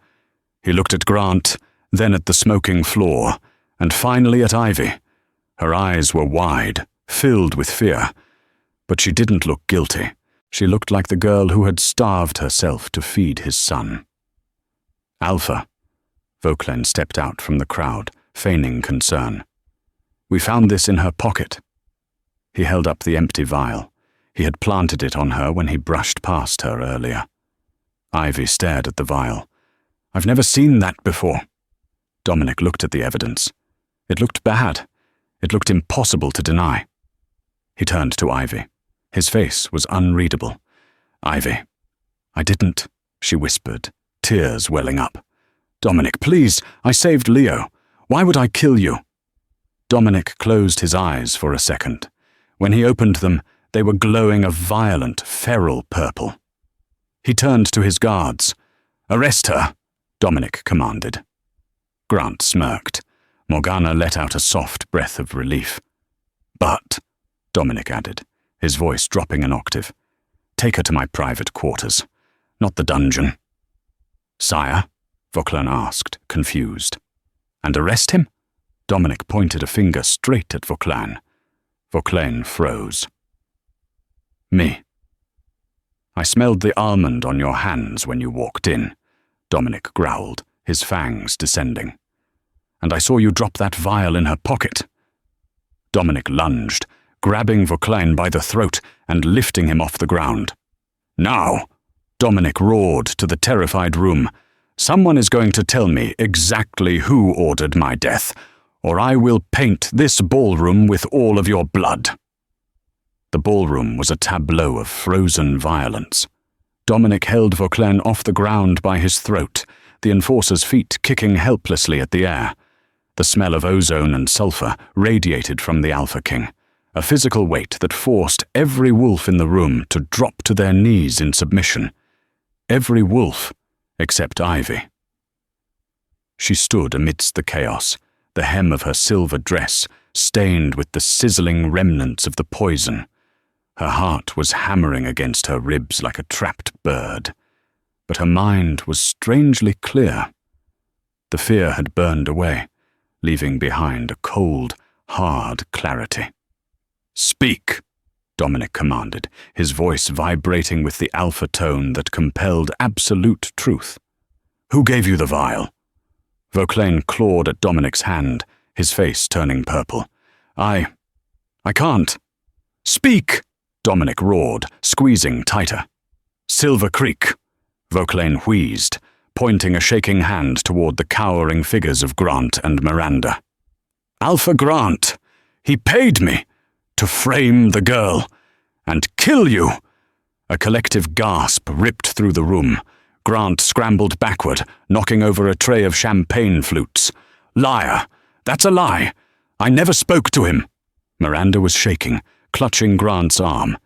He looked at Grant, then at the smoking floor, and finally at Ivy. Her eyes were wide, filled with fear. But she didn't look guilty. She looked like the girl who had starved herself to feed his son. "Alpha." Vauclain stepped out from the crowd, feigning concern. "We found this in her pocket." He held up the empty vial. He had planted it on her when he brushed past her earlier. Ivy stared at the vial. "I've never seen that before." Dominic looked at the evidence. It looked bad. It looked impossible to deny. He turned to Ivy. His face was unreadable. "Ivy." "I didn't," she whispered, tears welling up. "Dominic, please, I saved Leo. Why would I kill you?" Dominic closed his eyes for a second. When he opened them, they were glowing a violent, feral purple. He turned to his guards. "Arrest her," Dominic commanded. Grant smirked. Morgana let out a soft breath of relief. "But," Dominic added, his voice dropping an octave, "take her to my private quarters. not the dungeon." "Sire?" Vauquelin asked, confused. "And arrest him?" Dominic pointed a finger straight at Vauquelin. Vauquelin froze. "Me. I smelled the almond on your hands when you walked in," Dominic growled, his fangs descending. "And I saw you drop that vial in her pocket." Dominic lunged, grabbing Vauquelin by the throat and lifting him off the ground. "Now!" Dominic roared to the terrified room. "Someone is going to tell me exactly who ordered my death, or I will paint this ballroom with all of your blood." The ballroom was a tableau of frozen violence. Dominic held Vauquelin off the ground by his throat, the enforcer's feet kicking helplessly at the air. The smell of ozone and sulfur radiated from the Alpha King, a physical weight that forced every wolf in the room to drop to their knees in submission. Every wolf except Ivy. She stood amidst the chaos, the hem of her silver dress stained with the sizzling remnants of the poison. Her heart was hammering against her ribs like a trapped bird, but her mind was strangely clear. The fear had burned away, leaving behind a cold, hard clarity. "Speak!" Dominic commanded, his voice vibrating with the alpha tone that compelled absolute truth. "Who gave you the vial?" Vauquelin clawed at Dominic's hand, his face turning purple. I can't." "Speak!" Dominic roared, squeezing tighter. "Silver Creek," Vauquelin wheezed, pointing a shaking hand toward the cowering figures of Grant and Miranda. "Alpha Grant! He paid me to frame the girl and kill you!" A collective gasp ripped through the room. Grant scrambled backward, knocking over a tray of champagne flutes. "Liar! That's a lie! I never spoke to him!" Miranda was shaking, clutching Grant's arm.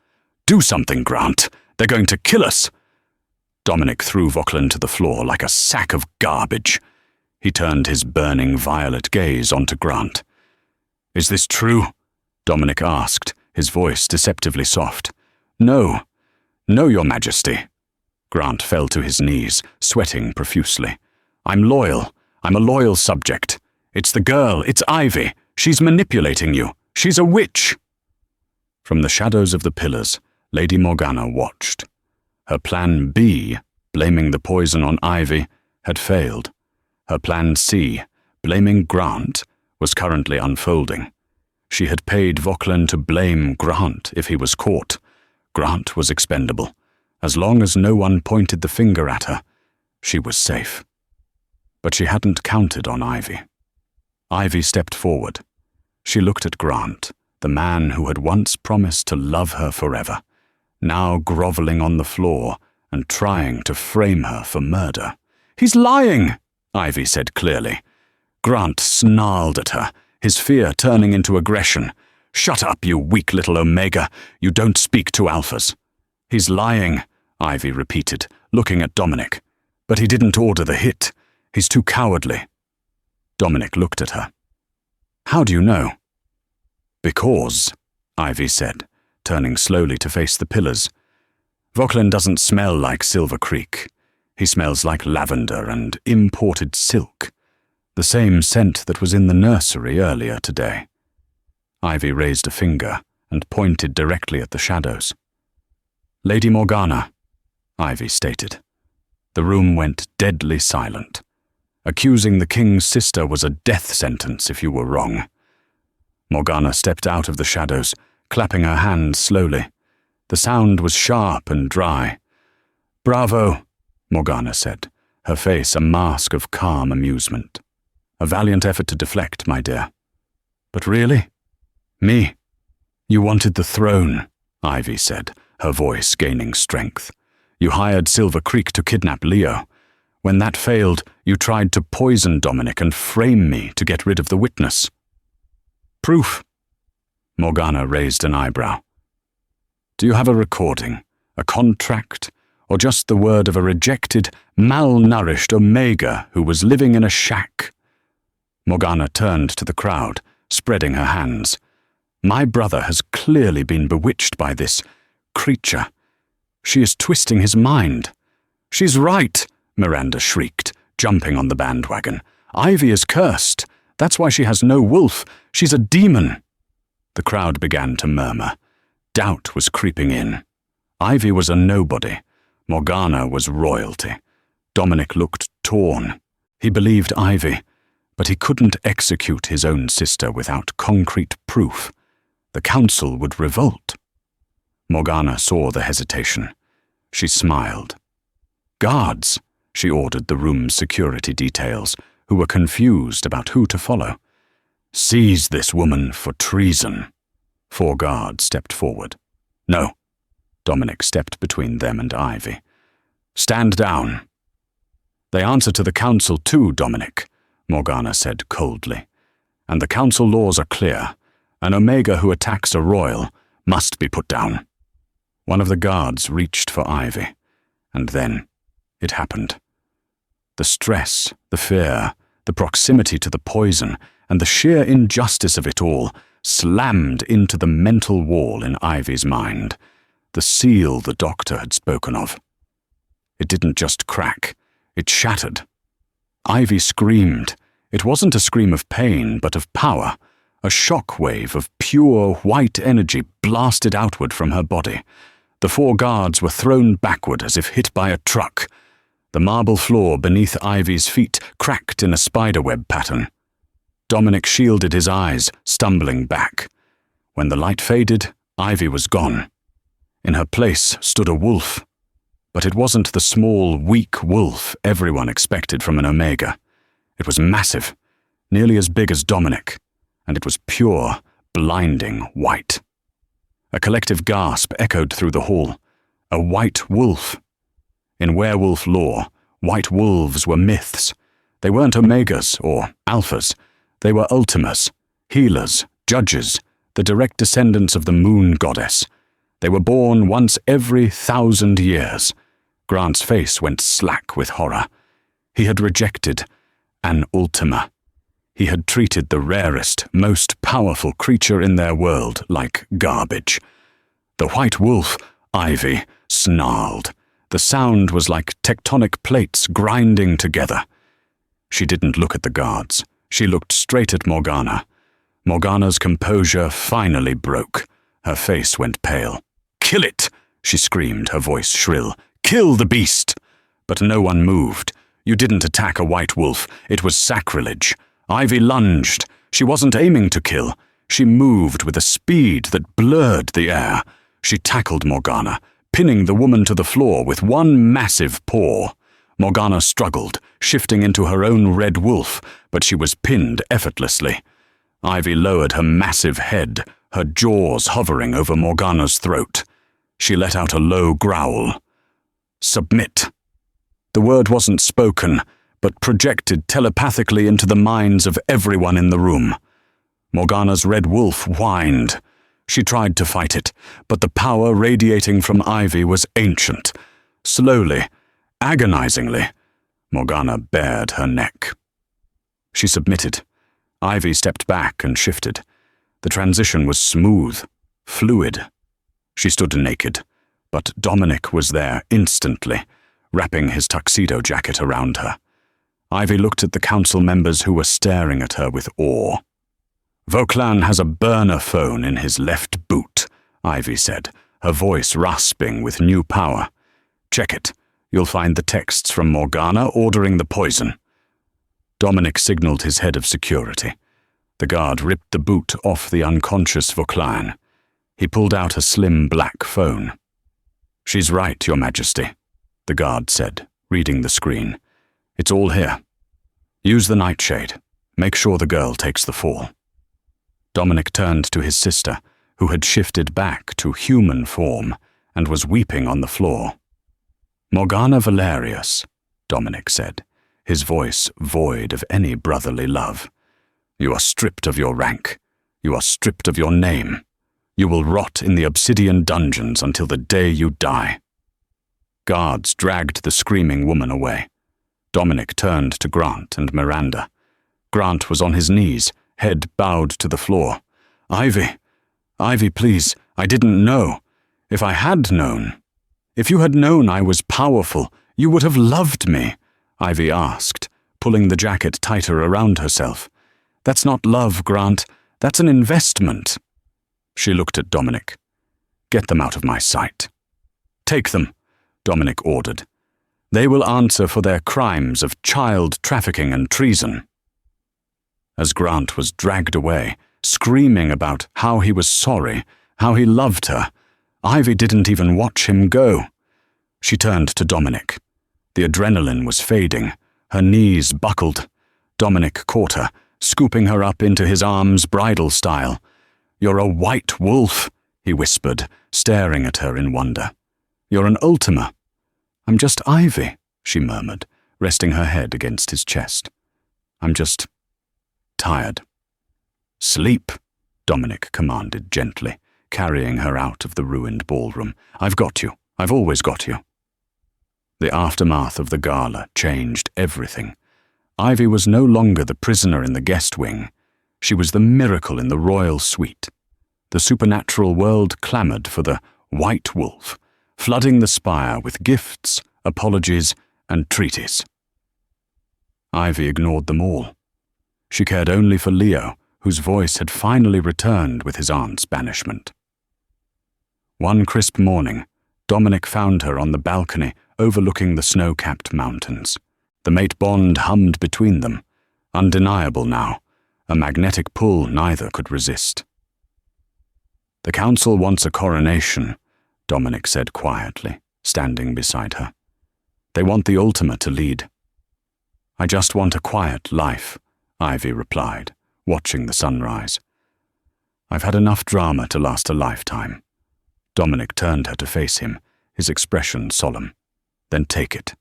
"Do something, Grant! They're going to kill us!" Dominic threw Vauquelin to the floor like a sack of garbage. He turned his burning violet gaze onto Grant. "Is this true?" Dominic asked, his voice deceptively soft. No, Your Majesty." Grant fell to his knees, sweating profusely. "I'm loyal. I'm a loyal subject. It's the girl. It's Ivy. She's manipulating you. She's a witch." From the shadows of the pillars, Lady Morgana watched. Her plan B, blaming the poison on Ivy, had failed. Her plan C, blaming Grant, was currently unfolding. She had paid Vauquelin to blame Grant if he was caught. Grant was expendable. As long as no one pointed the finger at her, she was safe. But she hadn't counted on Ivy. Ivy stepped forward. She looked at Grant, the man who had once promised to love her forever, now groveling on the floor and trying to frame her for murder. "He's lying," Ivy said clearly. Grant snarled at her, his fear turning into aggression. "Shut up, you weak little Omega. You don't speak to alphas." "He's lying," Ivy repeated, looking at Dominic. "But he didn't order the hit. He's too cowardly." Dominic looked at her. "How do you know?" "Because," Ivy said, turning slowly to face the pillars. "Vauquelin doesn't smell like Silver Creek. He smells like lavender and imported silk, the same scent that was in the nursery earlier today." Ivy raised a finger and pointed directly at the shadows. "Lady Morgana," Ivy stated. The room went deadly silent. Accusing the king's sister was a death sentence if you were wrong. Morgana stepped out of the shadows, clapping her hands slowly. The sound was sharp and dry. "Bravo," Morgana said, her face a mask of calm amusement. "A valiant effort to deflect, my dear." "But really? Me?" "You wanted the throne," Ivy said, her voice gaining strength. "You hired Silver Creek to kidnap Leo. When that failed, you tried to poison Dominic and frame me to get rid of the witness." "Proof?" Morgana raised an eyebrow. "Do you have a recording, a contract, or just the word of a rejected, malnourished Omega who was living in a shack?" Morgana turned to the crowd, spreading her hands. "My brother has clearly been bewitched by this creature. She is twisting his mind. "She's right," Miranda shrieked, jumping on the bandwagon. "Ivy is cursed. That's why she has no wolf. She's a demon." The crowd began to murmur. Doubt was creeping in. Ivy was a nobody. Morgana was royalty. Dominic looked torn. He believed Ivy, but he couldn't execute his own sister without concrete proof. The council would revolt. Morgana saw the hesitation. She smiled. "Guards," she ordered the room's security details, who were confused about who to follow. "Seize this woman for treason." 4 guards stepped forward. "No." Dominic stepped between them and Ivy. "Stand down." "They answer to the council too, Dominic," Morgana said coldly. "And the council laws are clear. An Omega who attacks a royal must be put down." One of the guards reached for Ivy, and then it happened. The stress, the fear, the proximity to the poison, and the sheer injustice of it all slammed into the mental wall in Ivy's mind, the seal the doctor had spoken of. It didn't just crack, it shattered. Ivy screamed. It wasn't a scream of pain, but of power. A shock wave of pure white energy blasted outward from her body. The 4 guards were thrown backward as if hit by a truck. The marble floor beneath Ivy's feet cracked in a spiderweb pattern. Dominic shielded his eyes, stumbling back. When the light faded, Ivy was gone. In her place stood a wolf. But it wasn't the small, weak wolf everyone expected from an Omega. It was massive, nearly as big as Dominic, and it was pure, blinding white. A collective gasp echoed through the hall. A white wolf. In werewolf lore, white wolves were myths. They weren't Omegas or Alphas. They were Ultimas, healers, judges, the direct descendants of the moon goddess. They were born once every 1,000 years. Grant's face went slack with horror. He had rejected an Ultima. He had treated the rarest, most powerful creature in their world like garbage. The white wolf, Ivy, snarled. The sound was like tectonic plates grinding together. She didn't look at the guards. She looked straight at Morgana. Morgana's composure finally broke. Her face went pale. "Kill it!" she screamed, her voice shrill. "Kill the beast!" But no one moved. You didn't attack a white wolf. It was sacrilege. Ivy lunged. She wasn't aiming to kill. She moved with a speed that blurred the air. She tackled Morgana, pinning the woman to the floor with one massive paw. Morgana struggled, shifting into her own red wolf, but she was pinned effortlessly. Ivy lowered her massive head, her jaws hovering over Morgana's throat. She let out a low growl. "Submit." The word wasn't spoken, but projected telepathically into the minds of everyone in the room. Morgana's red wolf whined. She tried to fight it, but the power radiating from Ivy was ancient. Slowly, agonizingly, Morgana bared her neck. She submitted. Ivy stepped back and shifted. The transition was smooth, fluid. She stood naked, but Dominic was there instantly, wrapping his tuxedo jacket around her. Ivy looked at the council members who were staring at her with awe. "Vauclin has a burner phone in his left boot," Ivy said, her voice rasping with new power. "Check it. You'll find the texts from Morgana ordering the poison." Dominic signaled his head of security. The guard ripped the boot off the unconscious Vauclin. He pulled out a slim black phone. "She's right, Your Majesty," the guard said, reading the screen. "It's all here. Use the nightshade. Make sure the girl takes the fall." Dominic turned to his sister, who had shifted back to human form and was weeping on the floor. "Morgana Valerius," Dominic said, his voice void of any brotherly love. "You are stripped of your rank. You are stripped of your name. You will rot in the obsidian dungeons until the day you die." Guards dragged the screaming woman away. Dominic turned to Grant and Miranda. Grant was on his knees, head bowed to the floor. Ivy, please, I didn't know. If I had known. If you had known I was powerful, You would have loved me, Ivy asked, pulling the jacket tighter around herself. That's not love, Grant. That's an investment. She looked at Dominic. Get them out of my sight. Take them, Dominic ordered. They will answer for their crimes of child trafficking and treason. As Grant was dragged away, screaming about how he was sorry, how he loved her, Ivy didn't even watch him go. She turned to Dominic. The adrenaline was fading. Her knees buckled. Dominic caught her, scooping her up into his arms bridal style. You're a white wolf, he whispered, staring at her in wonder. You're an Ultima. I'm just Ivy, she murmured, resting her head against his chest. I'm just tired. Sleep, Dominic commanded gently, carrying her out of the ruined ballroom. I've got you. I've always got you. The aftermath of the gala changed everything. Ivy was no longer the prisoner in the guest wing. She was the miracle in the royal suite. The supernatural world clamored for the White Wolf, flooding the spire with gifts, apologies, and treaties. Ivy ignored them all. She cared only for Leo, whose voice had finally returned with his aunt's banishment. One crisp morning, Dominic found her on the balcony overlooking the snow-capped mountains. The mate bond hummed between them, undeniable now, a magnetic pull neither could resist. The council wants a coronation, Dominic said quietly, standing beside her. They want the Ultima to lead. I just want a quiet life, Ivy replied, watching the sunrise. I've had enough drama to last a lifetime. Dominic turned her to face him, his expression solemn. Then take it.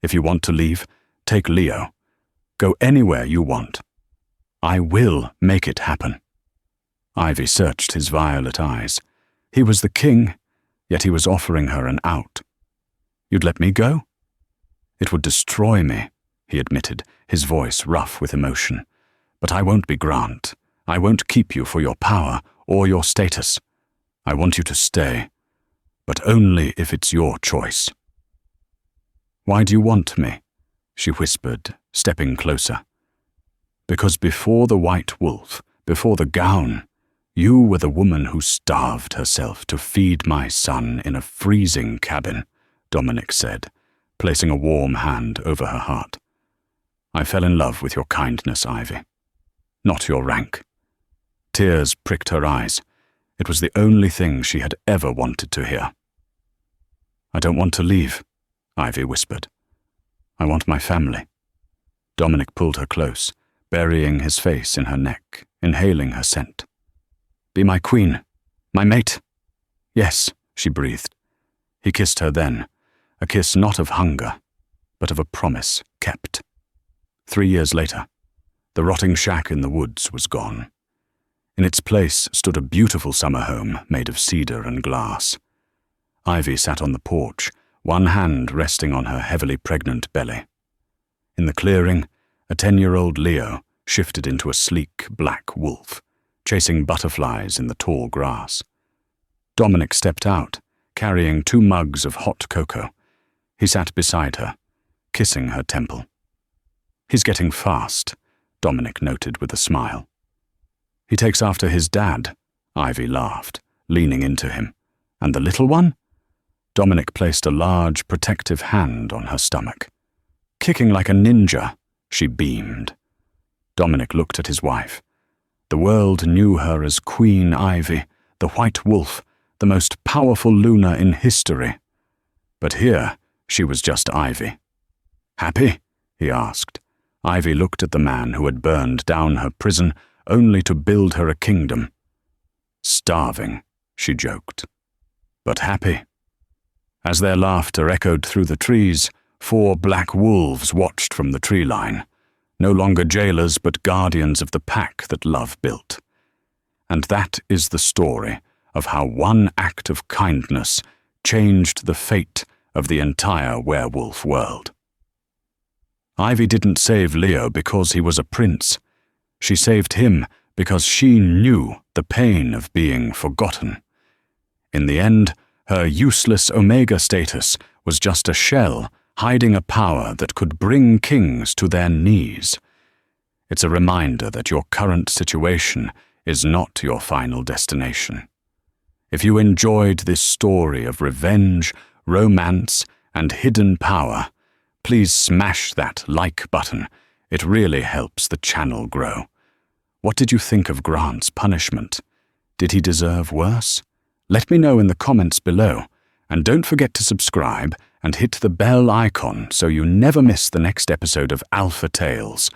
If you want to leave, take Leo. Go anywhere you want. I will make it happen. Ivy searched his violet eyes. He was the king, yet he was offering her an out. You'd let me go? It would destroy me, he admitted, his voice rough with emotion. But I won't be Grant. I won't keep you for your power or your status. I want you to stay, but only if it's your choice. Why do you want me? She whispered, stepping closer. Because before the White Wolf, before the gown, you were the woman who starved herself to feed my son in a freezing cabin, Dominic said, placing a warm hand over her heart. I fell in love with your kindness, Ivy. Not your rank. Tears pricked her eyes. It was the only thing she had ever wanted to hear. I don't want to leave, Ivy whispered. I want my family. Dominic pulled her close, burying his face in her neck, inhaling her scent. Be my queen, my mate. Yes, she breathed. He kissed her then, a kiss not of hunger, but of a promise kept. 3 years later, the rotting shack in the woods was gone. In its place stood a beautiful summer home made of cedar and glass. Ivy sat on the porch, one hand resting on her heavily pregnant belly. In the clearing, a 10-year-old Leo shifted into a sleek black wolf, chasing butterflies in the tall grass. Dominic stepped out, carrying 2 mugs of hot cocoa. He sat beside her, kissing her temple. He's getting fast, Dominic noted with a smile. He takes after his dad, Ivy laughed, leaning into him. And the little one? Dominic placed a large, protective hand on her stomach. Kicking like a ninja, she beamed. Dominic looked at his wife. The world knew her as Queen Ivy, the White Wolf, the most powerful Luna in history. But here, she was just Ivy. Happy? He asked. Ivy looked at the man who had burned down her prison only to build her a kingdom. Starving, she joked. But happy. As their laughter echoed through the trees, 4 black wolves watched from the tree line, no longer jailers but guardians of the pack that love built. And that is the story of how one act of kindness changed the fate of the entire werewolf world. Ivy didn't save Leo because he was a prince. She saved him because she knew the pain of being forgotten. In the end, her useless Omega status was just a shell hiding a power that could bring kings to their knees. It's a reminder that your current situation is not your final destination. If you enjoyed this story of revenge, romance, and hidden power, please smash that like button. It really helps the channel grow. What did you think of Grant's punishment? Did he deserve worse? Let me know in the comments below, and don't forget to subscribe and hit the bell icon so you never miss the next episode of Alpha Tales.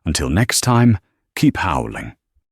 Until next time, keep howling.